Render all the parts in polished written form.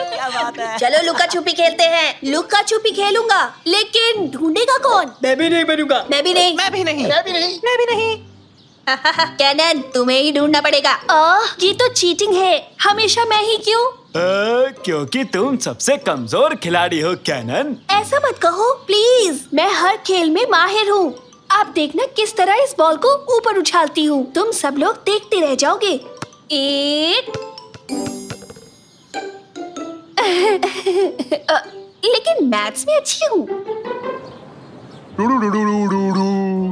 क्या बात है। चलो लुका छुपी खेलते हैं। लुका छुपी खेलूंगा, लेकिन ढूंढेगा कौन? मैं भी नहीं बनूंगा। मैं भी नहीं। मैं भी नहीं। मैं भी नहीं। मैं भी नहीं। कैनन, तुम्हें ही ढूंढना पड़ेगा। ये तो चीटिंग है। हमेशा मैं ही क्यों? क्योंकि तुम सबसे कमजोर खिलाड़ी हो कैनन। ऐसा मत कहो प्लीज। मैं हर खेल में माहिर हूँ। आप देखना किस तरह इस बॉल को ऊपर उछालती हूँ। तुम सब लोग देखते रह जाओगे। एक लेकिन मैथ्स में अच्छी हूँ।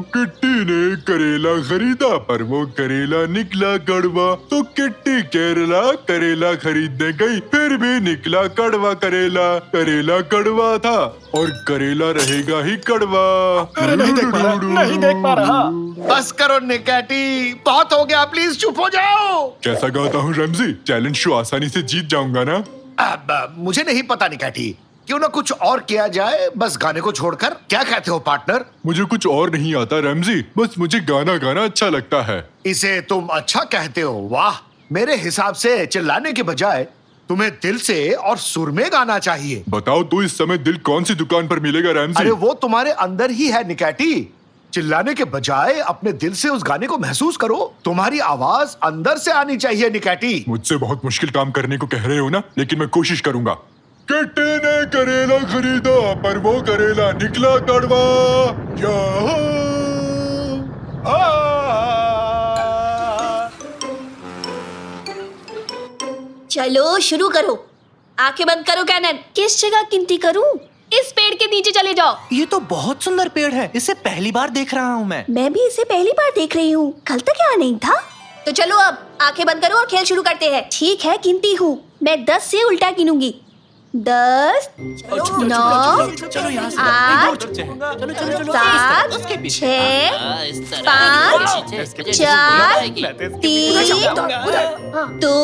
किट्टी ने करेला खरीदा पर वो करेला निकला कड़वा, तो किट्टी केरला करेला खरीदने गई, फिर भी निकला कड़वा करेला। करेला कड़वा था और करेला रहेगा ही कड़वा। अरे नहीं देख पा रहा। बस करो निकैटी, बहुत हो गया, प्लीज चुप हो जाओ। कैसा गाता हूँ रमजी? टैलेंट शो आसानी से जीत जाऊंगा ना? अब मुझे नहीं पता निकैटी, क्यों ना कुछ और किया जाए, बस गाने को छोड़कर। क्या कहते हो पार्टनर? मुझे कुछ और नहीं आता रमजी, बस मुझे गाना गाना अच्छा लगता है। इसे तुम अच्छा कहते हो? वाह, मेरे हिसाब से चिल्लाने के बजाय तुम्हें दिल से और सुर में गाना चाहिए। बताओ तो इस समय दिल कौन सी दुकान पर मिलेगा रमजी? अरे वो तुम्हारे अंदर ही है निकैटी। चिल्लाने के बजाय अपने दिल से उस गाने को महसूस करो। तुम्हारी आवाज अंदर से आनी चाहिए निकैटी। मुझसे बहुत मुश्किल काम करने को कह रहे हो ना, लेकिन मैं कोशिश करूंगा। किट्टी ने करेला खरीदा पर वो करेला निकला कड़वा। चलो शुरू करो। आंखें बंद करो कैनन। किस जगह गिनती करूं? इस पेड़ के नीचे चले जाओ। ये तो बहुत सुंदर पेड़ है, इसे पहली बार देख रहा हूँ मैं। मैं भी इसे पहली बार देख रही हूँ। कल तक यहाँ नहीं था। तो चलो अब आंखें बंद करो और खेल शुरू करते हैं। ठीक है, गिनती हूँ। मैं 10 से उल्टा गिनूंगी। 10, 9, 8, 7, 6, 5, 4, 3, 2,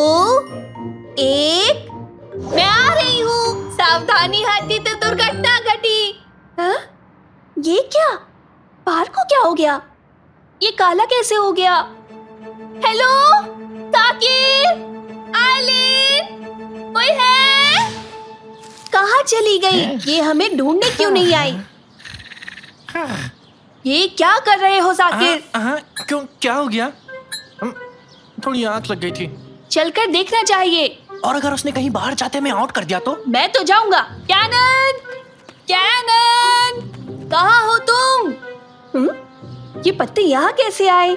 1। मैं आ रही हूँ। सावधानी हटी तो दुर्घटना घटी। हाँ? ये क्या? बाहर को क्या हो गया? ये काला कैसे हो गया? हेलो ताकिर, आइलिन, कोई है? कहाँ चली गई? ये हमें ढूंढने क्यों नहीं आई? ये क्या कर रहे हो साकिर? क्यों, क्या हो गया? थोड़ी आंख लग गई थी। चलकर देखना चाहिए। और अगर उसने कहीं बाहर जाते में आउट कर दिया तो? मैं तो जाऊंगा। कैनन, कैनन, कहाँ हो तुम? ये पत्ते यहाँ कैसे आए?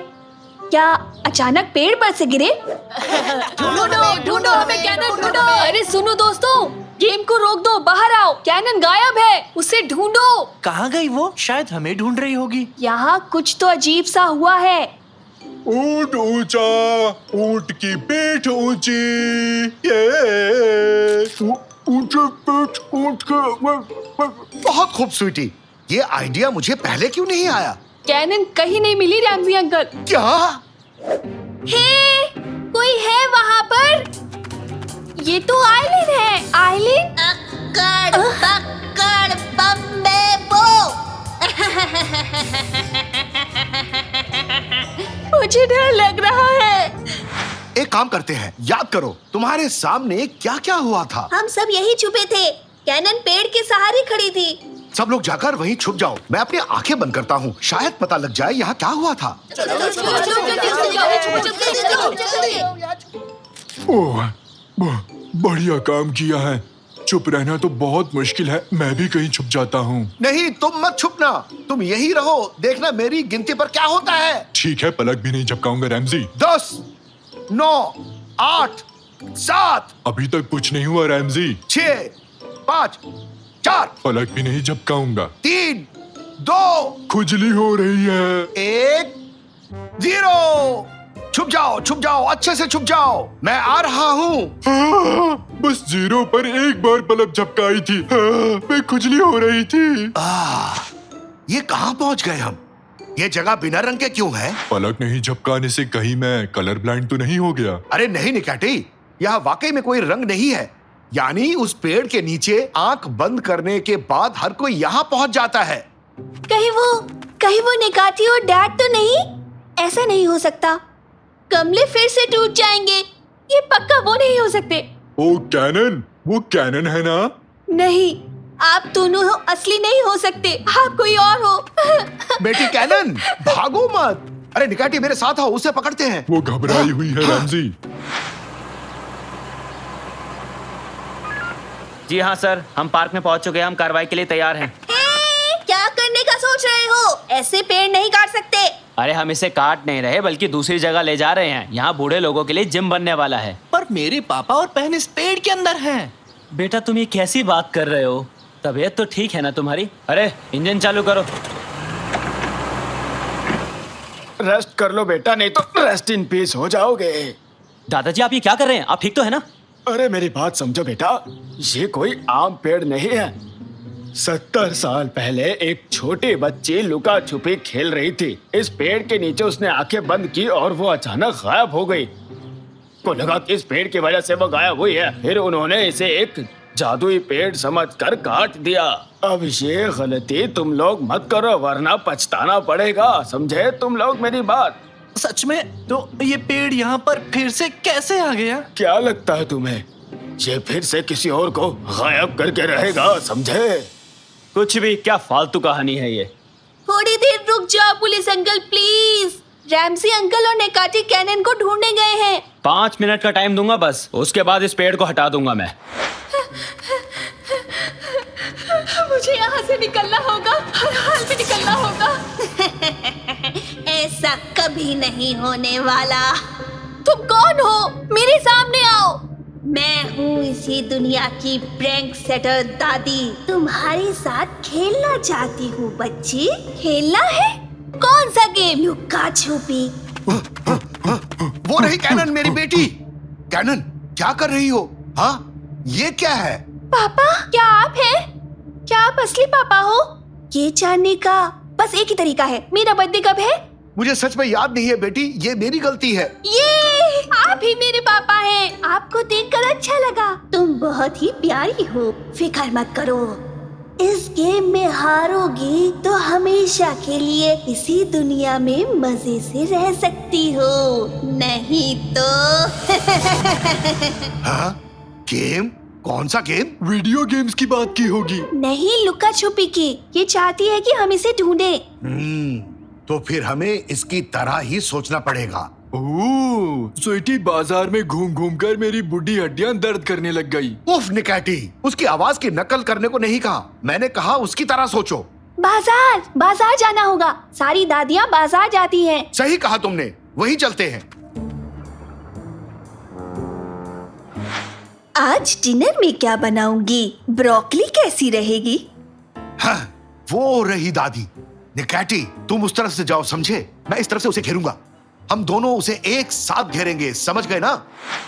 क्या अचानक पेड़ पर से गिरे? ढूंढो हमें कैनन, ढूंढो। अरे सुनो दोस्तों, गेम को रोक दो, बाहर आओ। कैनन गायब है, उसे ढूंढो। कहाँ गई वो? शायद हमें ढूंढ रही होगी। यहाँ कुछ तो अजीब सा हुआ है। ऊंट ऊंचा, ऊंट की पीठ ऊंची। ये ऊंचे पीठ ऊंट के। बहुत खूब स्वीटी, ये आइडिया मुझे पहले क्यों नहीं आया? कैनन कहीं नहीं मिली रैमजी अंकल। क्या? हे, कोई है वहाँ पर? ये तो आइलिन है। आइलिन? अक्कड़ बक्कड़ बम्बे बो। मुझे डर लग रहा है। एक काम करते हैं, याद करो तुम्हारे सामने क्या क्या हुआ था। हम सब यही छुपे थे। कैनन पेड़ के सहारे खड़ी थी। सब लोग जाकर वहीं छुप जाओ। मैं अपनी आंखें बंद करता हूँ, शायद पता लग जाए यहाँ क्या हुआ था। ओह, बढ़िया काम किया है। चुप रहना तो बहुत मुश्किल है, मैं भी कहीं छुप जाता हूँ। नहीं, तुम मत छुपना, तुम यही रहो, देखना मेरी गिनती पर क्या होता है। ठीक है, पलक भी नहीं झपकाऊंगा रैमजी। 10, 9, 8, 7। अभी तक कुछ नहीं हुआ रैमजी। 6, 5, 4, पलक भी नहीं झपकाऊंगा। 3, 2, खुजली हो रही है। 1, 0। छुप जाओ, अच्छे से छुप जाओ, मैं आ रहा हूँ। बस 0 पर एक बार पलक झपकाई थी। मैं खुजली हो रही थी। ये कहाँ पहुँच गए हम? ये जगह बिना रंग के क्यों है? पलक नहीं झपकाने से कहीं मैं कलर ब्लाइंड तो नहीं हो गया? अरे नहीं निकैटी, यहाँ वाकई में कोई रंग नहीं है। यानी उस पेड़ के नीचे आंख बंद करने के बाद हर कोई यहाँ पहुँच जाता है। कहीं वो निकाती और डैड तो नहीं? ऐसा नहीं हो सकता। गमले फिर से टूट जाएंगे। ये पक्का वो नहीं हो सकते। ओ कैनन, वो कैनन है ना? नहीं, आप दोनों हो, असली नहीं हो सकते। आप कोई और हो। बेटी कैनन, भागो मत। अरे निकाटी मेरे साथ आओ, उसे पकड़ते हैं। वो घबराई हुई है रैमजी। जी हाँ सर, हम पार्क में पहुंच चुके हैं। हम कार्रवाई के लिए तैयार हैं। क्या करने का सोच रहे हो? ऐसे पेड़ नहीं काट सकते। अरे हम इसे काट नहीं रहे, बल्कि दूसरी जगह ले जा रहे हैं। यहाँ बूढ़े लोगों के लिए जिम बनने वाला है। पर मेरे पापा और बहन इस पेड़ के अंदर हैं। बेटा तुम ये कैसी बात कर रहे हो? तबीयत तो ठीक है ना तुम्हारी? अरे इंजन चालू करो। रेस्ट कर लो बेटा, नहीं तो रेस्ट इन पीस हो जाओगे। दादाजी आप ये क्या कर रहे हैं? आप ठीक तो है ना? अरे मेरी बात समझो बेटा, ये कोई आम पेड़ नहीं है। 70 साल पहले एक छोटी बच्ची लुका छुपी खेल रही थी। इस पेड़ के नीचे उसने आंखें बंद की और वो अचानक गायब हो गई। को लगा कि इस पेड़ की वजह से वो गायब हुई है। फिर उन्होंने इसे एक जादुई पेड़ समझकर काट दिया। अब ये गलती तुम लोग मत करो, वरना पछताना पड़ेगा। समझे तुम लोग मेरी बात? सच में? तो ये पेड़ यहाँ पर फिर से कैसे आ गया? क्या लगता है तुम्हें ये फिर से किसी और को गायब करके रहेगा? समझे? कुछ भी, क्या फालतू कहानी है ये। थोड़ी देर रुक जाओ police uncle please. Ramsay uncle और नेकाटी कैनन को ढूंढने गए हैं। 5 मिनट का टाइम दूंगा बस, उसके बाद इस पेड़ को हटा दूंगा मैं। मुझे यहाँ से निकलना होगा, हर हाल में निकलना होगा। ऐसा कभी नहीं होने वाला। तुम कौन हो? मेरे सामने आओ। मैं हूँ इसी दुनिया की प्रैंक सेटर दादी। तुम्हारे साथ खेलना चाहती हूँ बच्ची। खेलना है? कौन सा गेम? लुक्का छुपी। वो रही कैनन, मेरी बेटी। कैनन, क्या कर रही हो? हाँ, ये क्या है? पापा, क्या आप हैं? क्या आप असली पापा हो? ये जानने का बस एक ही तरीका है। मेरा बर्थडे कब है? मुझे सच में याद नहीं है बेटी, ये मेरी गलती है। ये आप ही मेरे पापा हैं। आपको देखकर अच्छा लगा। तुम बहुत ही प्यारी हो। फिक्र मत करो, इस गेम में हारोगी तो हमेशा के लिए इसी दुनिया में मजे से रह सकती हो, नहीं तो। हाँ? गेम? कौन सा गेम? वीडियो गेम्स की बात की होगी। नहीं, लुका छुपी की। ये चाहती है कि हम इसे ढूंढे। तो फिर हमें इसकी तरह ही सोचना पड़ेगा। ओह, स्वीटी बाजार में घूम घूम कर मेरी बुढ़ी हड्डियां दर्द करने लग गई। उफ निकाटी, उसकी आवाज की नकल करने को नहीं कहा, मैंने कहा उसकी तरह सोचो। बाजार, बाजार जाना होगा। सारी दादियाँ बाजार जाती हैं। सही कहा तुमने, वही चलते हैं। आज डिनर में क्या बनाऊंगी? ब्रोकली कैसी रहेगी? हाँ, वो रही दादी। निकाटी, तुम उस तरफ से जाओ, समझे? मैं इस तरफ से उसे घेरूंगा। हम दोनों उसे एक साथ घेरेंगे, समझ गए ना?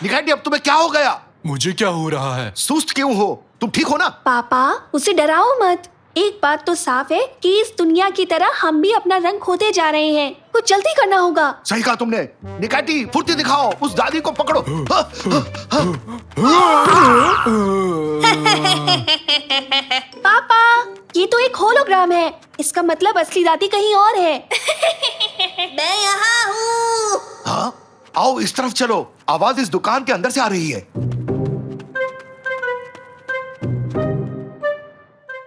निकाटी, अब तुम्हें क्या हो गया? मुझे क्या हो रहा है? सुस्त क्यों हो? तुम ठीक हो ना? पापा, उसे डराओ मत। एक बात तो साफ है कि इस दुनिया की तरह हम भी अपना रंग खोते जा रहे हैं। कुछ जल्दी करना होगा। सही कहा तुमने। निकाटी, फुर्ती दिखाओ, उस दादी को पकड़ो। पापा, ये तो एक होलोग्राम है। इसका मतलब असली दादी कहीं और है। मैं यहाँ हूँ। हाँ? आओ इस तरफ चलो, आवाज इस दुकान के अंदर से आ रही है।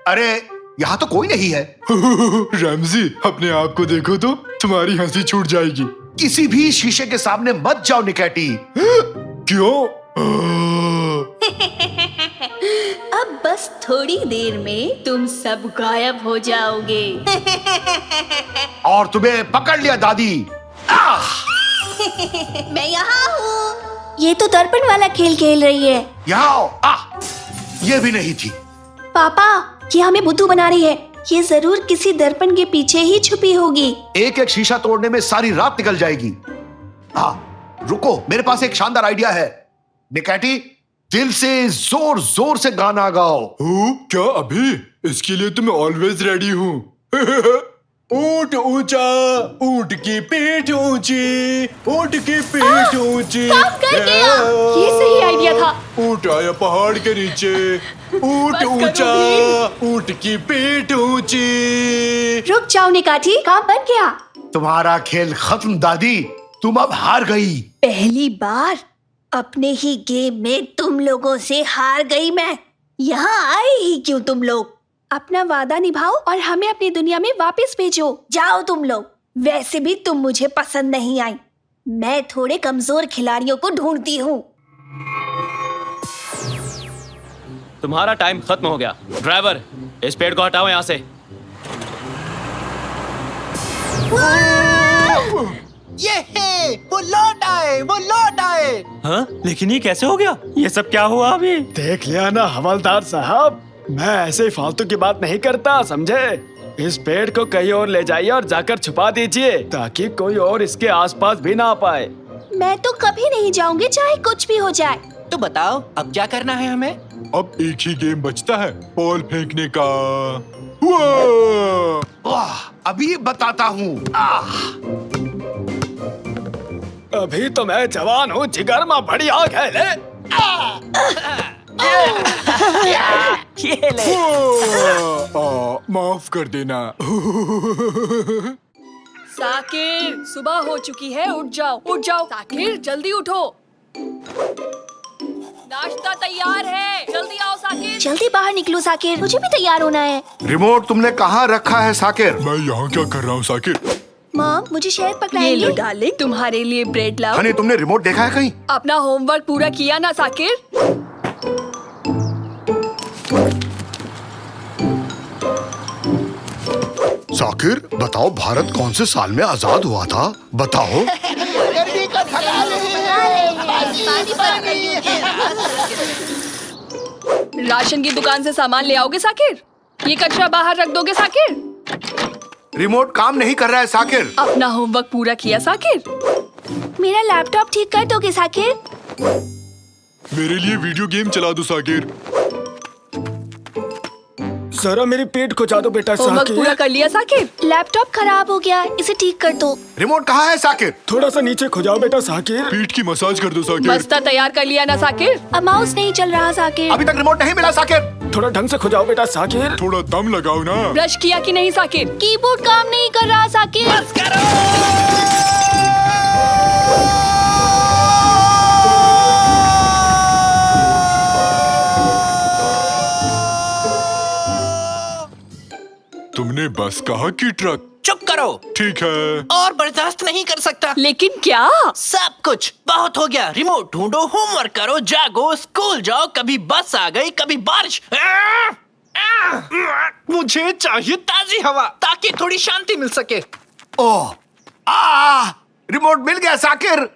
अरे यहाँ तो कोई नहीं है। रैमजी, अपने आप को देखो तो तुम्हारी हंसी छूट जाएगी। किसी भी शीशे के सामने मत जाओ निकाटी। क्यों? अब बस थोड़ी देर में तुम सब गायब हो जाओगे। और तुम्हें पकड़ लिया दादी। मैं यहाँ हूँ। ये तो दर्पण वाला खेल खेल रही है। यहाँ आओ। ये भी नहीं थी। पापा, ये हमें बुद्धू बना रही है। ये जरूर किसी दर्पण के पीछे ही छुपी होगी। एक एक शीशा तोड़ने में सारी रात निकल जाएगी। हाँ, रुको, मेरे पास एक शानदार आइडिया है। निकाटी, दिल से जोर जोर से गाना गाओ। क्या अभी? इसके लिए तो मैं ऑलवेज रेडी हूँ। ऊंट ऊंचा, ऊंट की पीठ ऊंची, ऊंट की पीठ ऊंची। काम कर गया। ये सही आइडिया था। ऊंट आया पहाड़ के नीचे, ऊंट ऊंचा, ऊंट की पीठ ऊंची। रुक जाओ निकाठी, काम बन गया। तुम्हारा खेल खत्म दादी। तुम अब हार गई। पहली बार अपने ही गेम में तुम लोगों से हार गई मैं। यहाँ आए ही क्यों तुम लोग? अपना वादा निभाओ और हमें अपनी दुनिया में वापस भेजो। जाओ तुम लोग। वैसे भी तुम मुझे पसंद नहीं आई। मैं थोड़े कमजोर खिलाड़ियों को ढूंढती हूँ। तुम्हारा टाइम खत्म हो गया। ड्राइवर, इस पेड़ को हटाओ यहाँ से। वो लौट आए। हाँ, लेकिन ये कैसे हो गया? ये सब क्या हुआ अभी? देख लिया ना हवलदार साहब, मैं ऐसे ही फालतू की बात नहीं करता, समझे? इस पेड़ को कहीं और ले जाइए और जाकर छुपा दीजिए ताकि कोई और इसके आसपास भी ना आ पाए। मैं तो कभी नहीं जाऊंगी, चाहे कुछ भी हो जाए। तो बताओ अब क्या करना है हमें? अब एक ही गेम बचता है, बॉल फेंकने का। वाह, अभी बताता हूँ। अभी तो मैं जवान हूँ, जिगर में बड़ी आग है। ले ये ले। माफ कर देना। साकिर, सुबह हो चुकी है, उठ जाओ साकिर, जल्दी उठो। नाश्ता तैयार है, जल्दी आओ साकिर। जल्दी बाहर निकलो साकिर, मुझे भी तैयार होना है। रिमोट तुमने कहाँ रखा है साकिर? मैं यहाँ क्या कर रहा हूँ साकिर? मॉम, मुझे शहद ये लो पकड़ाएंगे? डार्लिंग, तुम्हारे लिए ब्रेड लाओ। हनी, तुमने रिमोट देखा है कहीं? अपना होमवर्क पूरा किया ना साकिर? साकिर, बताओ भारत कौन से साल में आजाद हुआ था? बताओ। राशन की दुकान से सामान ले आओगे साकिर? ये कचरा बाहर रख दोगे साकिर? रिमोट काम नहीं कर रहा है साकिर। अपना होमवर्क पूरा किया साकिर? मेरा लैपटॉप ठीक कर दोगे साकिर? मेरे लिए वीडियो गेम चला दो साकिर। जरा मेरी पेट को जा दो बेटा। होमवर्क पूरा साकिर, कर लिया साकिर? लैपटॉप खराब हो गया, इसे ठीक कर दो। रिमोट कहाँ है साकिर? थोड़ा सा नीचे खो जाओ बेटा साकिर। पीठ की मसाज कर दो साकिर। बस्ता तैयार कर लिया ना साकिर? अब माउस नहीं चल रहा साकिर। अभी तक रिमोट नहीं मिला साकिर। थोड़ा ढंग से खो जाओ बेटा साकिर। थोड़ा दम लगाओ ना। ब्रश किया कि नहीं साकिर? कीबोर्ड काम नहीं कर रहा साकिर। तुमने बस कहा कि ट्रक? चुप करो, ठीक है। और बर्दाश्त नहीं कर सकता। लेकिन क्या? सब कुछ बहुत हो गया। रिमोट ढूंढो, होमवर्क करो, जागो, स्कूल जाओ। कभी बस आ गई, कभी बारिश। मुझे चाहिए ताजी हवा ताकि थोड़ी शांति मिल सके। ओह, रिमोट मिल गया साकिर।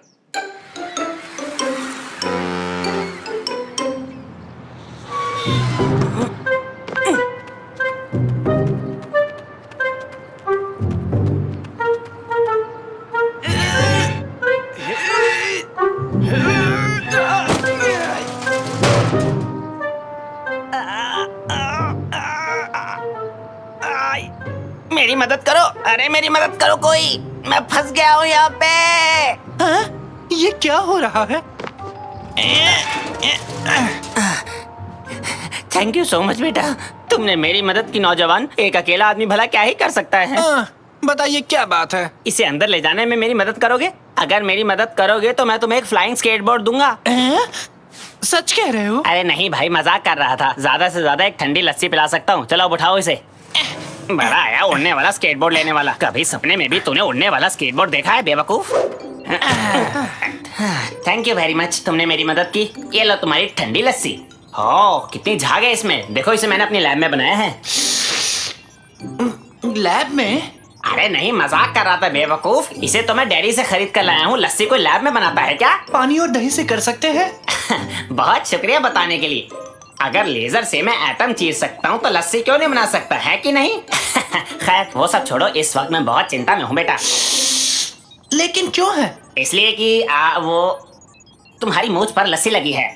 मेरी मदद करो, अरे मेरी मदद करो कोई, मैं फंस गया हूँ यहाँ पे। हाँ? ये क्या हो रहा है? थैंक यू सो मच बेटा, तुमने मेरी मदद की। नौजवान, एक अकेला आदमी भला क्या ही कर सकता है? बताइए क्या बात है? इसे अंदर ले जाने में मेरी मदद करोगे? अगर मेरी मदद करोगे तो मैं तुम्हें एक फ्लाइंग स्केटबोर्ड दूंगा। सच कह रहे हो? अरे नहीं भाई, मजाक कर रहा था। ज्यादा से ज्यादा एक ठंडी लस्सी पिला सकता हूँ। चलो अब उठाओ इसे। बड़ा आया उड़ने वाला स्केटबोर्ड लेने वाला। कभी सपने में भी तूने उड़ने वाला स्केटबोर्ड देखा है बेवकूफ? थैंक यू वेरी मच, तुमने मेरी मदद की। ये लो तुम्हारी ठंडी लस्सी। हो, कितनी झाग है इसमें। देखो, इसे मैंने अपनी लैब में बनाया है। लैब में? अरे नहीं, मजाक कर रहा था बेवकूफ। इसे तो मैं डेयरी से खरीद कर लाया हूँ। लस्सी कोई लैब में बनाता है क्या? पानी और दही से कर सकते हैं। बहुत शुक्रिया बताने के लिए। अगर लेजर से मैं एटम चीर सकता हूँ तो लस्सी क्यों नहीं बना सकता, है कि नहीं? खैर वो सब छोड़ो, इस वक्त मैं बहुत चिंता में हूँ बेटा। लेकिन क्यों है? इसलिए कि वो तुम्हारी मूंछ पर लस्सी लगी है।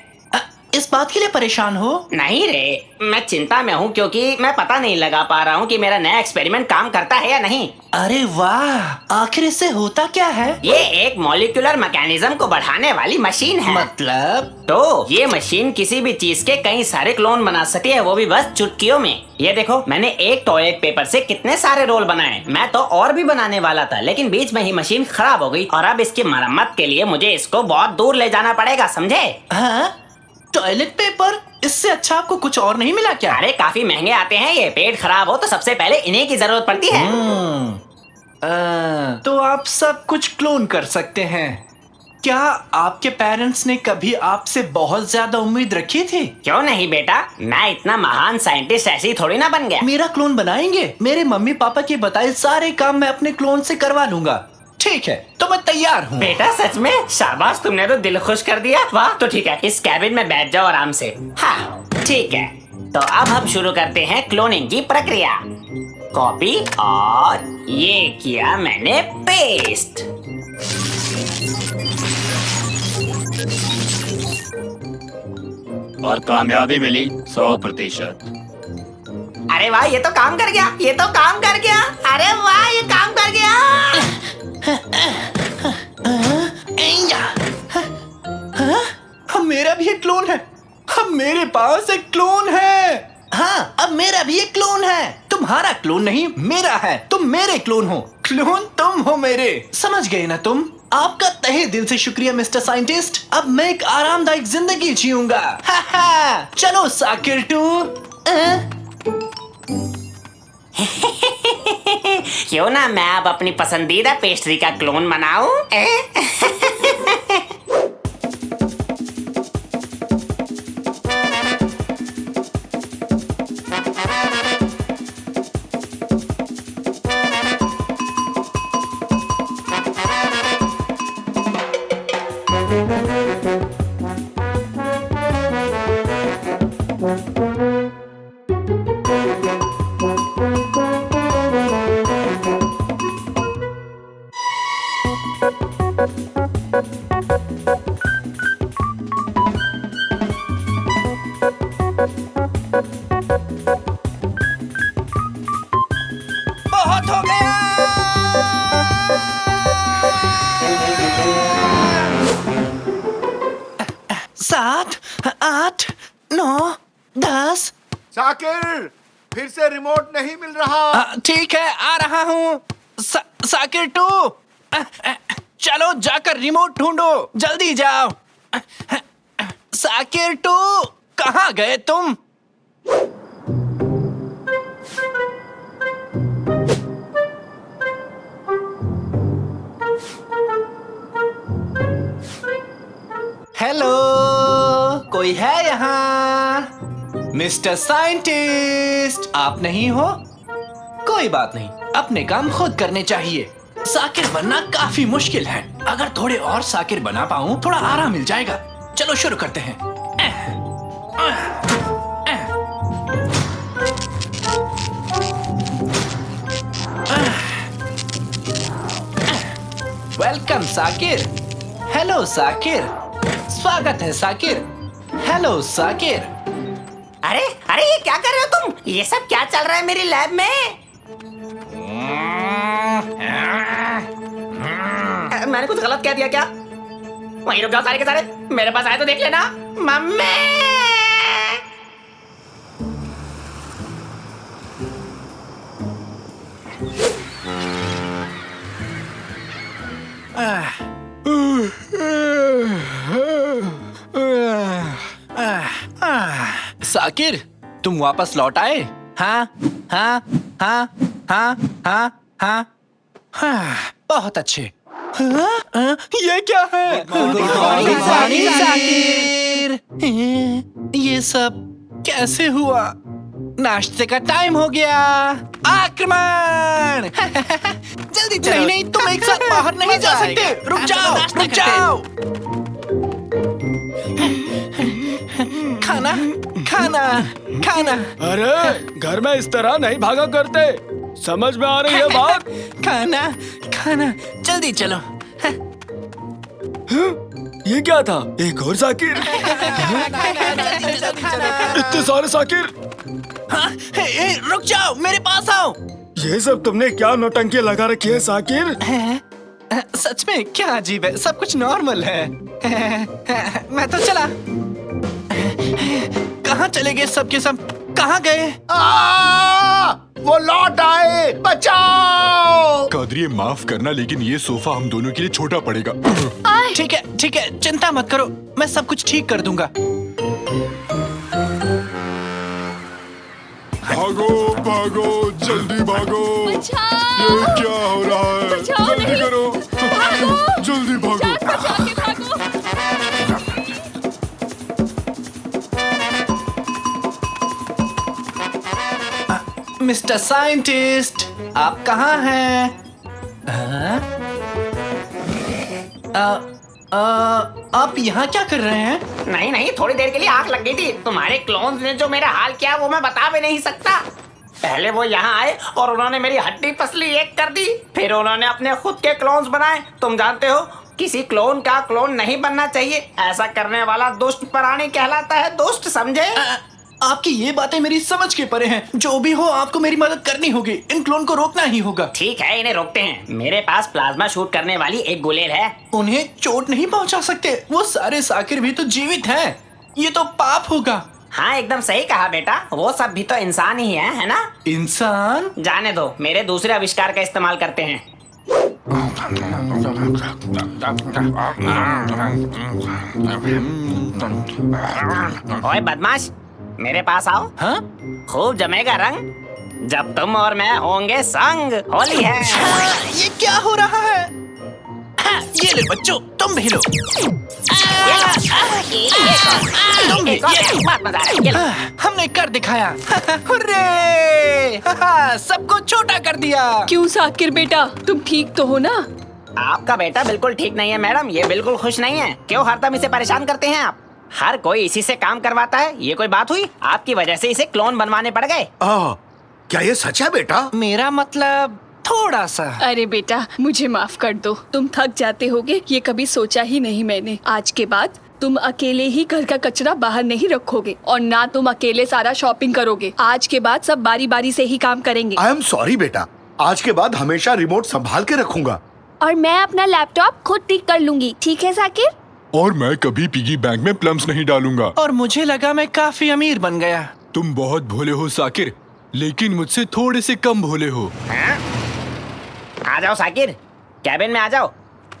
इस बात के लिए परेशान हो? नहीं रे, मैं चिंता में हूँ क्योंकि मैं पता नहीं लगा पा रहा हूँ कि मेरा नया एक्सपेरिमेंट काम करता है या नहीं। अरे वाह, आखिर इससे होता क्या है? ये एक मॉलिक्यूलर मैकेनिज्म को बढ़ाने वाली मशीन है। मतलब? तो ये मशीन किसी भी चीज के कई सारे क्लोन बना सकती है, वो भी बस चुटकियों में। ये देखो, मैंने एक टॉयलेट पेपर से कितने सारे रोल बनाए। मैं तो और भी बनाने वाला था, लेकिन बीच में ही मशीन खराब हो गई और अब इसकी मरम्मत के लिए मुझे इसको बहुत दूर ले जाना पड़ेगा, समझे? हाँ? Toilet paper? इससे अच्छा आपको कुछ और नहीं मिला क्या? अरे काफी महंगे आते हैं ये। पेट खराब हो तो सबसे पहले इन्हीं की जरूरत पड़ती है। तो आप सब कुछ क्लोन कर सकते हैं। क्या आपके पेरेंट्स ने कभी आपसे बहुत ज्यादा उम्मीद रखी थी? क्यों नहीं बेटा, मैं इतना महान साइंटिस्ट ऐसे ही थोड़ी ना बन गया। मेरा क्लोन बनाएंगे? मेरे मम्मी पापा के बताए सारे काम मैं अपने क्लोन से करवा लूंगा। ठीक है, तो मैं तैयार हूँ। बेटा सच में? शाबाश, तुमने तो दिल खुश कर दिया। वाह, तो ठीक है, इस कैबिन में बैठ जाओ आराम से। हाँ ठीक है, तो अब हम शुरू करते हैं क्लोनिंग की प्रक्रिया। कॉपी और ये किया मैंने पेस्ट। और कामयाबी मिली 100%। अरे वाह, ये तो काम कर गया, ये तो काम कर गया। अरे वाह, ये काम कर गया। मेरा भी एक क्लोन है। अब मेरे पास एक क्लोन है। हाँ, अब मेरा भी एक क्लोन है। तुम्हारा क्लोन नहीं, मेरा है। तुम मेरे क्लोन हो, क्लोन तुम हो मेरे। समझ गए ना तुम? आपका तहे दिल से शुक्रिया मिस्टर साइंटिस्ट। अब मैं एक आरामदायक जिंदगी जीऊंगा। चलो साकिर टू। क्यों ना मैं अब अपनी पसंदीदा पेस्ट्री का क्लोन बनाऊं? बहुत हो गया। 7, 8, 9, 10। साकिर, फिर से रिमोट नहीं मिल रहा। ठीक है, आ रहा हूँ। साकिर टू, चलो जाकर रिमोट ढूंढो, जल्दी जाओ। साकिर टू, कहाँ गए तुम? हेलो, कोई है यहाँ? मिस्टर साइंटिस्ट, आप नहीं हो? कोई बात नहीं, अपने काम खुद करने चाहिए। साकिर बनना काफी मुश्किल है। अगर थोड़े और साकिर बना पाऊं, थोड़ा आराम मिल जाएगा। चलो शुरू करते हैं। वेलकम साकिर। हेलो साकिर, स्वागत है साकिर। हेलो साकिर। अरे अरे, ये क्या कर रहे हो तुम? ये सब क्या चल रहा है मेरी लैब में? मैंने कुछ गलत कह दिया क्या? वहीं रुक जाओ सारे के सारे, मेरे पास आए तो देख लेना। मम्मी! साकिर, तुम वापस लौट आए? हाँ हाँ हाँ हाँ हाँ हाँ हाँ, बहुत अच्छे। ये क्या है? साकिर, ये सब कैसे हुआ? नाश्ते का टाइम हो गया। आक्रमण! जल्दी चलो। नहीं नहीं, तुम एक साथ बाहर नहीं जा सकते। रुक जाओ, रुक जाओ। खाना खाना खाना। अरे घर में इस तरह नहीं भागा करते, समझ में आ रही है बात? खाना खाना, जल्दी चलो। ये क्या था? एक और साकिर? इतने सारे साकिर? हाँ, रुक जाओ, मेरे पास आओ। ये सब तुमने क्या नौटंकी लगा रखी है साकिर? सच में क्या अजीब है, सब कुछ नॉर्मल है। मैं तो चला। कहाँ चले गए सबके सब? कहाँ गए? वो लौट आए, बचाओ! कादरी माफ करना, लेकिन ये सोफा हम दोनों के लिए छोटा पड़ेगा। ठीक है, चिंता मत करो, मैं सब कुछ ठीक कर दूंगा। भागो भागो, जल्दी भागो। बचाओ! ये क्या हो रहा है? बचाओ जल्दी नहीं। करो, भागो! जल्दी भागो। जान बचा के भागो। मिस्टर साइंटिस्ट, आप कहाँ हैं? हाँ? आप यहाँ क्या कर रहे हैं? नहीं, थोड़ी देर के लिए आग लग गई थी। तुम्हारे क्लोन्स ने जो मेरा हाल किया वो मैं बता भी नहीं सकता। पहले वो यहाँ आए और उन्होंने मेरी हड्डी पसली एक कर दी, फिर उन्होंने अपने खुद के क्लोन्स बनाए। तुम जानते हो, किसी क्लोन का क्लोन नहीं बनना चाहिए। ऐसा करने वाला दुष्ट प्राणी कहलाता है, दुष्ट, समझे? आपकी ये बातें मेरी समझ के परे हैं। जो भी हो, आपको मेरी मदद करनी होगी। इन क्लोन को रोकना ही होगा। ठीक है, इन्हें रोकते हैं। मेरे पास प्लाज्मा शूट करने वाली एक गुलेल है। उन्हें चोट नहीं पहुंचा सकते, वो सारे साकिर भी तो जीवित हैं। ये तो पाप होगा। हाँ, एकदम सही कहा बेटा, वो सब भी तो इंसान ही है ना? इंसान? जाने दो, मेरे दूसरे आविष्कार का इस्तेमाल करते हैं। ओए बदमाश, मेरे पास आओ। हाँ? खूब जमेगा रंग जब तुम और मैं होंगे संग। होली है। ये क्या हो रहा है? हाँ, ये ले बच्चों, तुम भी लो। तुम भी, बहुत मजा आ रहा है, ये लो। हमने कर दिखाया। हुर्रे! सबको छोटा कर दिया। क्यों साकिर बेटा, तुम ठीक तो हो ना? आपका बेटा बिल्कुल ठीक नहीं है मैडम, ये बिल्कुल खुश नहीं है। क्यों हरदम इसे परेशान करते हैं आप? हर कोई इसी से काम करवाता है। ये कोई बात हुई? आपकी वजह से इसे क्लोन बनवाने पड़ गए। क्या ये सच है बेटा? मेरा मतलब थोड़ा सा। अरे बेटा, मुझे माफ कर दो। तुम थक जाते होगे, ये कभी सोचा ही नहीं मैंने। आज के बाद तुम अकेले ही घर का कचरा बाहर नहीं रखोगे और ना तुम अकेले सारा शॉपिंग करोगे। आज के बाद सब बारी बारी से ही काम करेंगे। आई एम सॉरी बेटा, आज के बाद हमेशा रिमोट संभाल के रखूंगा। और मैं अपना लैपटॉप खुद ठीक कर लूंगी, ठीक है साकिर? और मैं कभी पिगी बैंक में प्लम्स नहीं डालूंगा। और मुझे लगा मैं काफी अमीर बन गया। तुम बहुत भोले हो साकिर, लेकिन मुझसे थोड़े से कम भोले हो। आ जाओ साकिर, कैबिन में आ जाओ।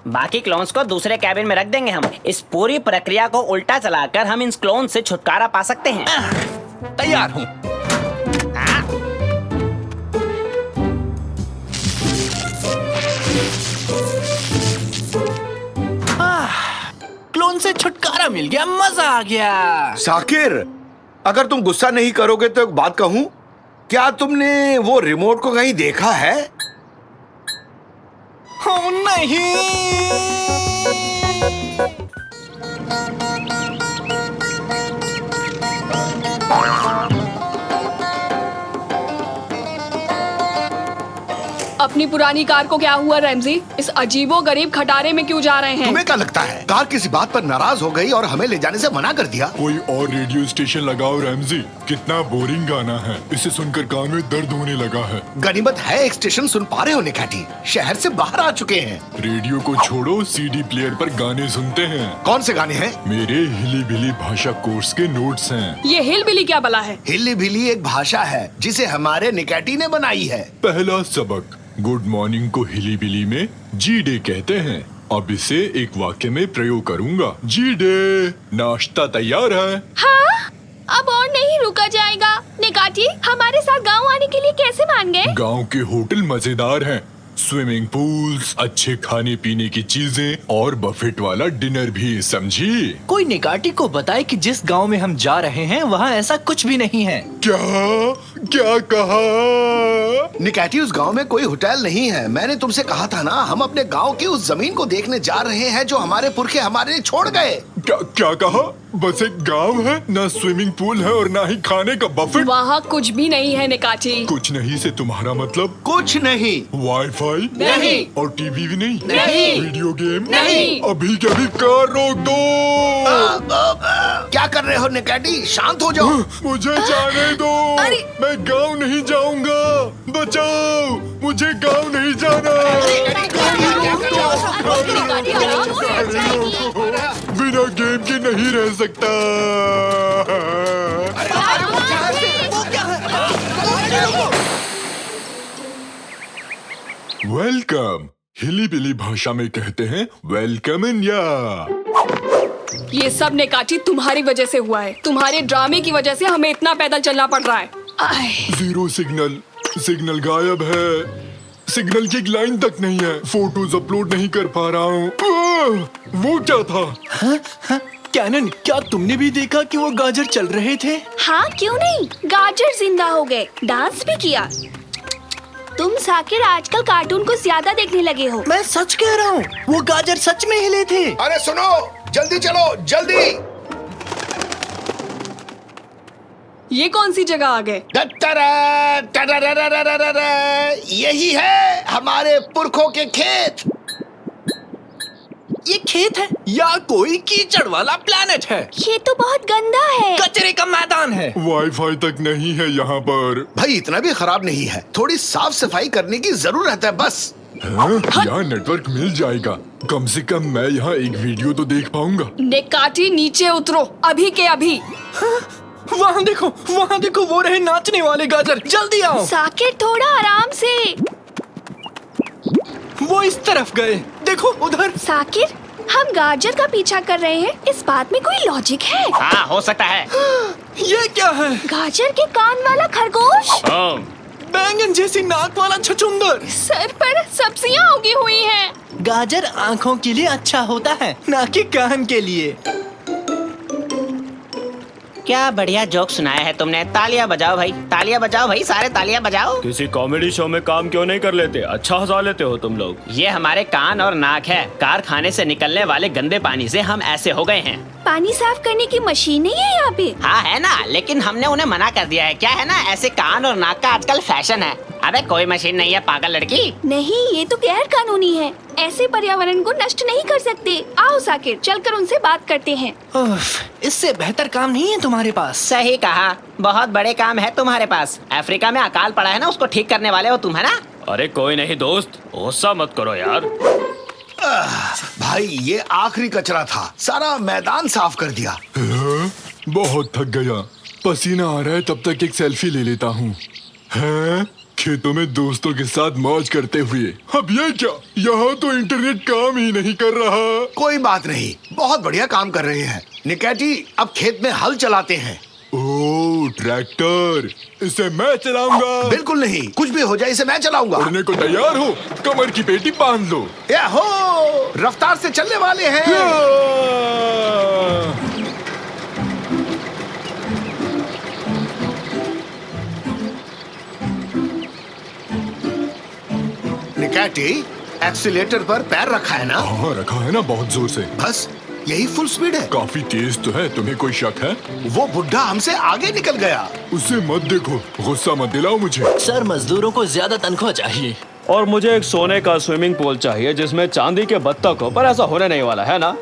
बाकी क्लोन्स को दूसरे कैबिन में रख देंगे हम। इस पूरी प्रक्रिया को उल्टा चलाकर हम इन क्लोन से छुटकारा पा सकते हैं। तैयार हूँ। क्लोन से छुटकारा मिल गया, मजा आ गया। साकिर, अगर तुम गुस्सा नहीं करोगे तो एक बात कहूं, क्या तुमने वो रिमोट को कहीं देखा है? Oh, नहीं। अपनी पुरानी कार को क्या हुआ रैमजी? इस अजीबो गरीब खटारे में क्यों जा रहे हैं? तुम्हें क्या लगता है कार किसी बात पर नाराज हो गई और हमें ले जाने से मना कर दिया? कोई और रेडियो स्टेशन लगाओ रैमजी। कितना बोरिंग गाना है, इसे सुनकर कान में दर्द होने लगा है। गनीमत है एक स्टेशन सुन पा रहे हो निकाटी, शहर से बाहर आ चुके हैं। रेडियो को छोड़ो, सीडी प्लेयर पर गाने सुनते हैं। कौन से गाने हैं? मेरे हिली बिली भाषा कोर्स के नोट्स हैं। ये हिलबिली क्या बला है? हिली भिली एक भाषा है जिसे हमारे निकाटी ने बनाई है। पहला सबक, गुड मॉर्निंग को हिली बिली में जी डे कहते हैं। अब इसे एक वाक्य में प्रयोग करूंगा। जी डे, नाश्ता तैयार है? हाँ, अब और नहीं रुका जाएगा। निकाटी हमारे साथ गांव आने के लिए कैसे मान गए? गांव के होटल मजेदार हैं। स्विमिंग पूल्स, अच्छे खाने पीने की चीजें और बफेट वाला डिनर भी, समझी? कोई निकाटी को बताए कि जिस गांव में हम जा रहे हैं वहाँ ऐसा कुछ भी नहीं है। क्या कहा? निकाटी, उस गांव में कोई होटल नहीं है। मैंने तुमसे कहा था ना, हम अपने गांव की उस जमीन को देखने जा रहे हैं जो हमारे पुरखे हमारे लिए छोड़ गए। क्या कहा? बस एक गांव है, ना स्विमिंग पूल है और ना ही खाने का बफेट। वहाँ कुछ भी नहीं है निकाची। कुछ नहीं से तुम्हारा मतलब? कुछ नहीं। वाईफाई नहीं। और टीवी भी नहीं? नहीं। वीडियो गेम नहीं। अभी के अभी कार रोक दो। क्या कर रहे हो निकैटी? शांत हो जाओ। मुझे जाने दो। मैं गांव नहीं जाऊंगा। बचाओ, मुझे गांव नहीं जाना। बिना गेम के नहीं रह सकता। वेलकम हिली बिली भाषा में कहते हैं वेलकम इंडिया। ये सब निकाची तुम्हारी वजह से हुआ है। तुम्हारे ड्रामे की वजह से हमें इतना पैदल चलना पड़ रहा है। जीरो सिग्नल गायब है। सिग्नल की एक लाइन तक नहीं है। फोटोज अपलोड नहीं कर पा रहा हूँ। वो क्या था? कैनन, क्या तुमने भी देखा कि वो गाजर चल रहे थे? हाँ क्यों नहीं, गाजर जिंदा हो गए, डांस भी किया। तुम साकिर आजकल कार्टून को ज्यादा देखने लगे हो। मैं सच कह रहा हूँ, वो गाजर सच में हिले थे। अरे सुनो, जल्दी चलो, जल्दी। ये कौन सी जगह आ गए? यही है हमारे पुरखों के खेत। ये खेत है या कोई कीचड़ वाला प्लेनेट है? ये तो बहुत गंदा है। कचरे का मैदान है। वाईफाई तक नहीं है यहाँ पर। भाई इतना भी खराब नहीं है, थोड़ी साफ सफाई करने की जरूरत है बस। यहाँ नेटवर्क मिल जाएगा। कम से कम मैं यहाँ एक वीडियो तो देख पाऊंगा। निकाची नीचे उतरो, अभी के अभी। वहाँ देखो, वो रहे नाचने वाले गाजर। जल्दी आओ। साकिर थोड़ा आराम से। वो इस तरफ गए, देखो उधर। साकिर, हम गाजर का पीछा कर रहे हैं, इस बात में कोई लॉजिक है? हाँ हो सकता है। ये क्या है? गाजर के कान वाला खरगोश, बैंगन जैसी नाक वाला छछूंदर। सर पर सब्जियां उगी हुई हैं। गाजर आँखों के लिए अच्छा होता है, ना कि कान के लिए। क्या बढ़िया जोक सुनाया है तुमने। तालियां बजाओ भाई, तालियां बजाओ भाई, सारे तालियां बजाओ। किसी कॉमेडी शो में काम क्यों नहीं कर लेते? अच्छा हंसा लेते हो तुम लोग। ये हमारे कान और नाक है। कारखाने से निकलने वाले गंदे पानी से हम ऐसे हो गए हैं। पानी साफ करने की मशीन नहीं है यहाँ पे? हाँ है ना, लेकिन हमने उन्हें मना कर दिया है। क्या है ना, ऐसे कान और नाक का आजकल फैशन है। अबे कोई मशीन नहीं है पागल लड़की। नहीं, ये तो गैर कानूनी है। ऐसे पर्यावरण को नष्ट नहीं कर सकते। आओ साकिर, चलकर उनसे बात करते हैं। इससे बेहतर काम नहीं है तुम्हारे पास? सही कहा, बहुत बड़े काम है तुम्हारे पास। अफ्रीका में अकाल पड़ा है ना, उसको ठीक करने वाले हो तुम, है ना? अरे कोई नहीं दोस्त, गुस्सा मत करो यार। भाई ये आखिरी कचरा था, सारा मैदान साफ कर दिया। बहुत थक गया, पसीना आ रहा है। तब तक एक सेल्फी ले लेता हूँ। खेतों में दोस्तों के साथ मौज करते हुए। अब ये क्या, यहाँ तो इंटरनेट काम ही नहीं कर रहा। कोई बात नहीं, बहुत बढ़िया काम कर रहे हैं। निकैटी, अब खेत में हल चलाते हैं। ओह ट्रैक्टर, इसे मैं चलाऊंगा। बिल्कुल नहीं, कुछ भी हो जाए इसे मैं चलाऊंगा। उड़ने को तैयार हो? कमर की पेटी बांध लो। याहो, रफ्तार से चलने वाले हैं। निकैटी, एक्सीलेटर पर पैर रखा है ना? हाँ रखा है ना, बहुत जोर से। बस यही फुल स्पीड है। काफी तेज तो है। तुम्हें कोई शक है? वो बुढ़ा हमसे आगे निकल गया। उसे मत देखो, गुस्सा मत दिलाओ मुझे। सर, मजदूरों को ज्यादा तनख्वाह चाहिए। और मुझे एक सोने का स्विमिंग पूल चाहिए जिसमें चांदी के बत्तख हो, पर ऐसा होने नहीं वाला है ना।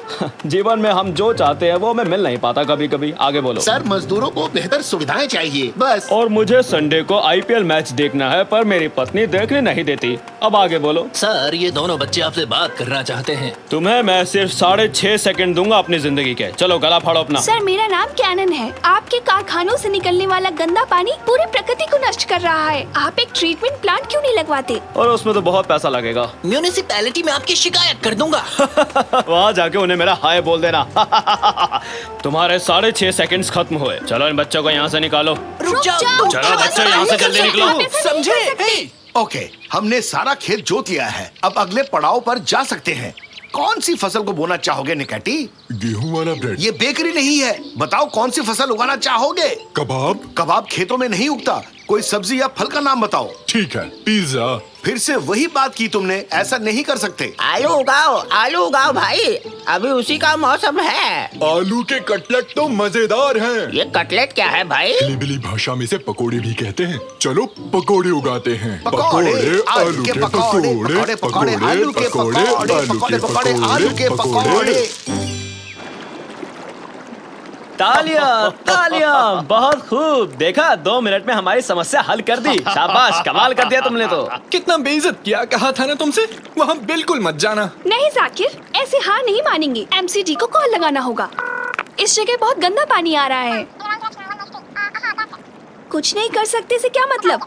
जीवन में हम जो चाहते हैं वो हमें मिल नहीं पाता कभी कभी। आगे बोलो। सर, मजदूरों को बेहतर सुविधाएं चाहिए बस। और मुझे संडे को IPL मैच देखना है, पर मेरी पत्नी देखने नहीं देती। अब आगे बोलो। सर, ये दोनों बच्चे आपसे बात करना चाहते हैं। तुम्हें मैं सिर्फ 6.5 सेकंड दूंगा अपनी जिंदगी के। चलो गला फाड़ो अपना। सर, मेरा नाम कैनन है। आपके कारखानों से निकलने वाला गंदा पानी पूरी प्रकृति को नष्ट कर रहा है। आप एक ट्रीटमेंट प्लांट क्यों नहीं लगवाते? और उसमें तो बहुत पैसा लगेगा। म्यूनिसिपैलिटी में आपकी शिकायत कर दूंगा। वहाँ जाके उन्हें मेरा हाय बोल देना। तुम्हारे 6.5 सेकंड्स खत्म हुए। चलो इन बच्चों को यहाँ से निकालो। रुक जाओ। चलो बच्चों, यहाँ से जल्दी निकलो। समझे? ओके, हमने सारा खेत जोत लिया है। अब अगले पड़ाव पर जा सकते हैं। कौन सी फसल को बोना चाहोगे निकैटी? गेहूं वाला ब्रेड। ये बेकरी नहीं है, बताओ कौन सी फसल उगाना चाहोगे? कबाब। कबाब खेतों में नहीं उगता, कोई सब्जी या फल का नाम बताओ। ठीक है, पिज्जा। फिर से वही बात की तुमने, ऐसा नहीं कर सकते। आलू उगाओ भाई, अभी उसी का मौसम है। आलू के कटलेट तो मजेदार हैं। ये कटलेट क्या है भाई? हिलीबिली भाषा में से पकोड़े भी कहते हैं। चलो पकोड़े उगाते हैं। पकोड़े, आलू के पकोड़े, पकोड़े पकोड़े, आलू के पकोड़े, पकोड़े पकोड़े, आलू के पकोड़े। तालियां, बहुत खूब। देखा, 2 मिनट में हमारी समस्या हल कर दी। शाबाश, कमाल कर दिया तुमने तो। कितना बेइज्जत किया, कहा था ना तुमसे वहाँ बिल्कुल मत जाना। नहीं जाकिर, ऐसे हार नहीं मानेंगे। एमसीडी को कॉल लगाना होगा। इस जगह बहुत गंदा पानी आ रहा है। कुछ नहीं कर सकते से क्या मतलब?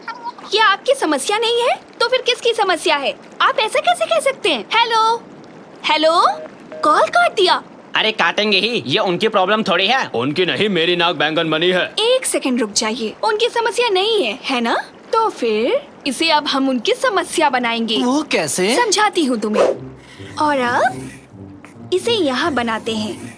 ये आपकी समस्या नहीं है तो फिर किसकी समस्या है? आप ऐसा कैसे कह सकते हैं? हेलो, कॉल काट दिया। अरे काटेंगे ही, ये उनकी प्रॉब्लम थोड़ी है। उनकी नहीं, मेरी नाक बैंगन बनी है। 1 सेकंड रुक जाइए, उनकी समस्या नहीं है ना? तो फिर इसे अब हम उनकी समस्या बनाएंगे। वो कैसे? समझाती हूँ तुम्हें। और अब इसे यहाँ बनाते हैं।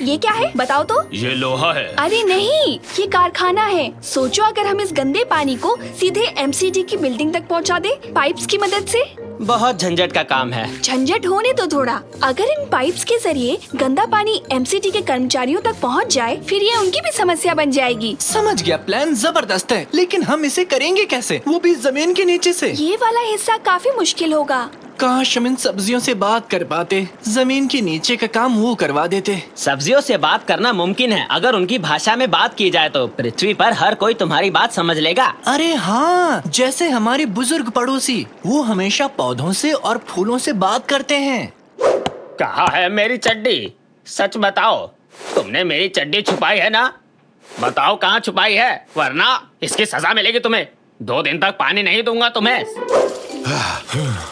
ये क्या है बताओ तो? ये लोहा है। अरे नहीं, ये कारखाना है। सोचो अगर हम इस गंदे पानी को सीधे एमसीडी की बिल्डिंग तक पहुँचा दे पाइप्स की मदद से। बहुत झंझट का काम है। झंझट होने तो थोड़ा, अगर इन पाइप्स के जरिए गंदा पानी एमसीडी के कर्मचारियों तक पहुंच जाए, फिर ये उनकी भी समस्या बन जाएगी। समझ गया, प्लान जबरदस्त है, लेकिन हम इसे करेंगे कैसे? वो भी जमीन के नीचे से। ये वाला हिस्सा काफी मुश्किल होगा। काश हम इन सब्जियों से बात कर पाते, जमीन के नीचे का काम वो करवा देते। सब्जियों से बात करना मुमकिन है, अगर उनकी भाषा में बात की जाए तो पृथ्वी पर हर कोई तुम्हारी बात समझ लेगा। अरे हाँ, जैसे हमारे बुजुर्ग पड़ोसी, वो हमेशा पौधों से और फूलों से बात करते हैं। कहाँ है मेरी चड्डी? सच बताओ, तुमने मेरी चड्डी छुपाई है ना? बताओ कहाँ छुपाई है, वरना इसकी सजा मिलेगी तुम्हें। 2 दिन तक पानी नहीं दूंगा तुम्हें।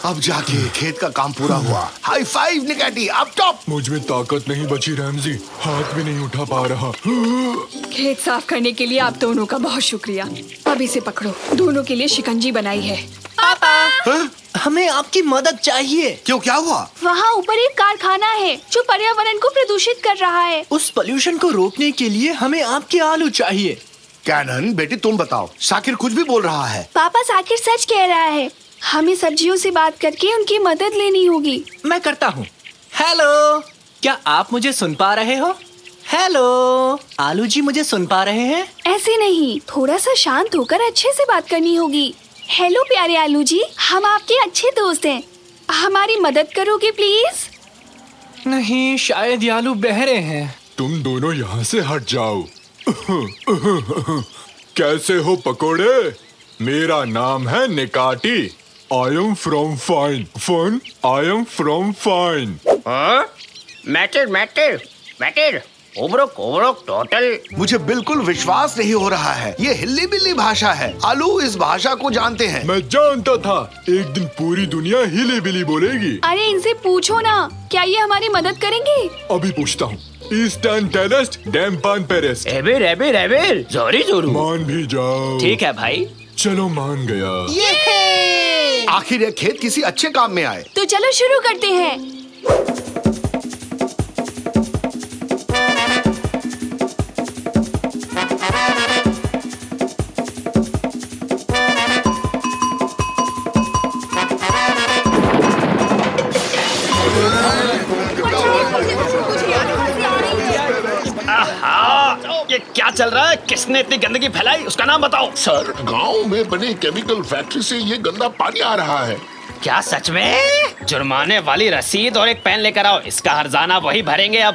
अब जाके खेत का काम पूरा हुआ। हाई फाइव निकैटी, अप टॉप। मुझ में ताकत नहीं बची रैमजी, हाथ भी नहीं उठा पा रहा। खेत साफ करने के लिए आप दोनों का बहुत शुक्रिया। अब इसे पकड़ो, दोनों के लिए शिकंजी बनाई है। पापा, हमें आपकी मदद चाहिए। क्यों, क्या हुआ? वहाँ ऊपर एक कारखाना है जो पर्यावरण को प्रदूषित कर रहा है। उस पोल्यूशन को रोकने के लिए हमें आपके आलू चाहिए। कैनन बेटी तुम बताओ, शाकिर कुछ भी बोल रहा है। पापा, साकिर सच कह रहा है। हमें सब्जियों से बात करके उनकी मदद लेनी होगी। मैं करता हूँ। हेलो, क्या आप मुझे सुन पा रहे हो? हेलो, आलू जी मुझे सुन पा रहे हैं? ऐसे नहीं, थोड़ा सा शांत होकर अच्छे से बात करनी होगी। हेलो प्यारे आलू जी, हम आपके अच्छे दोस्त हैं, हमारी मदद करोगे प्लीज? नहीं, शायद ये आलू बहरे हैं। तुम दोनों यहाँ से हट जाओ। कैसे हो पकोड़े? मेरा नाम है निकाटी। I am from fine. Fun. I am from fine. मैटर उबरुक टोटल। मुझे बिल्कुल विश्वास नहीं हो रहा है, ये हिल्ली बिल्ली भाषा है। आलू इस भाषा को जानते हैं। मैं जानता था एक दिन पूरी दुनिया हिली बिली बोलेगी। अरे इनसे पूछो ना, क्या ये हमारी मदद करेंगे? अभी पूछता हूँ। ईस्टर्न टेरेस्ट डैम्पान पेरेस्ट। एबिर जोरी जोरू। मान भी जाओ। ठीक है भाई। चलो मान गया। आखिर ये खेत किसी अच्छे काम में आए। तो चलो शुरू करते हैं। ये क्या चल रहा है? किसने इतनी गंदगी फैलाई, उसका नाम बताओ। सर, गांव में बने केमिकल फैक्ट्री से ये गंदा पानी आ रहा है। क्या सच में? जुर्माने वाली रसीद और एक पेन लेकर आओ, इसका हर्जाना वही भरेंगे अब।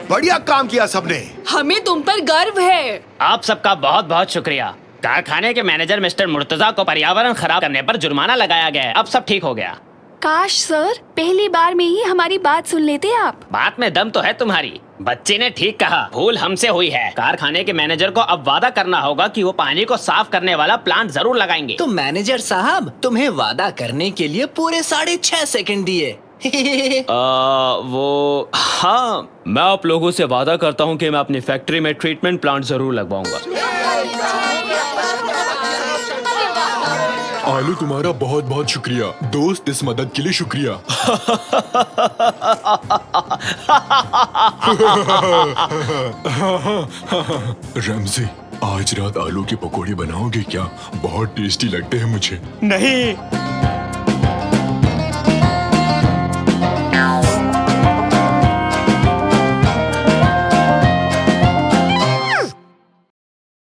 बढ़िया काम किया सबने। हमें तुम पर गर्व है। आप सबका बहुत बहुत शुक्रिया। कारखाने के मैनेजर मिस्टर मुर्तजा को पर्यावरण खराब करने पर जुर्माना लगाया गया है। अब सब ठीक हो गया। काश सर, पहली बार में ही हमारी बात सुन लेते आप। बात में दम तो है तुम्हारी। बच्ची ने ठीक कहा, भूल हमसे हुई है। कारखाने के मैनेजर को अब वादा करना होगा कि वो पानी को साफ करने वाला प्लांट जरूर लगाएंगे। तो मैनेजर साहब, तुम्हें वादा करने के लिए पूरे 6.5 सेकंड दिए। वो हाँ, मैं आप लोगों से वादा करता हूँ कि मैं अपनी फैक्ट्री में ट्रीटमेंट प्लांट जरूर लगवाऊंगा। आलू तुम्हारा बहुत बहुत शुक्रिया दोस्त, इस मदद के लिए शुक्रिया। रमजी, आज रात आलू की पकौड़ी बनाओगे क्या? बहुत टेस्टी लगते हैं मुझे। नहीं,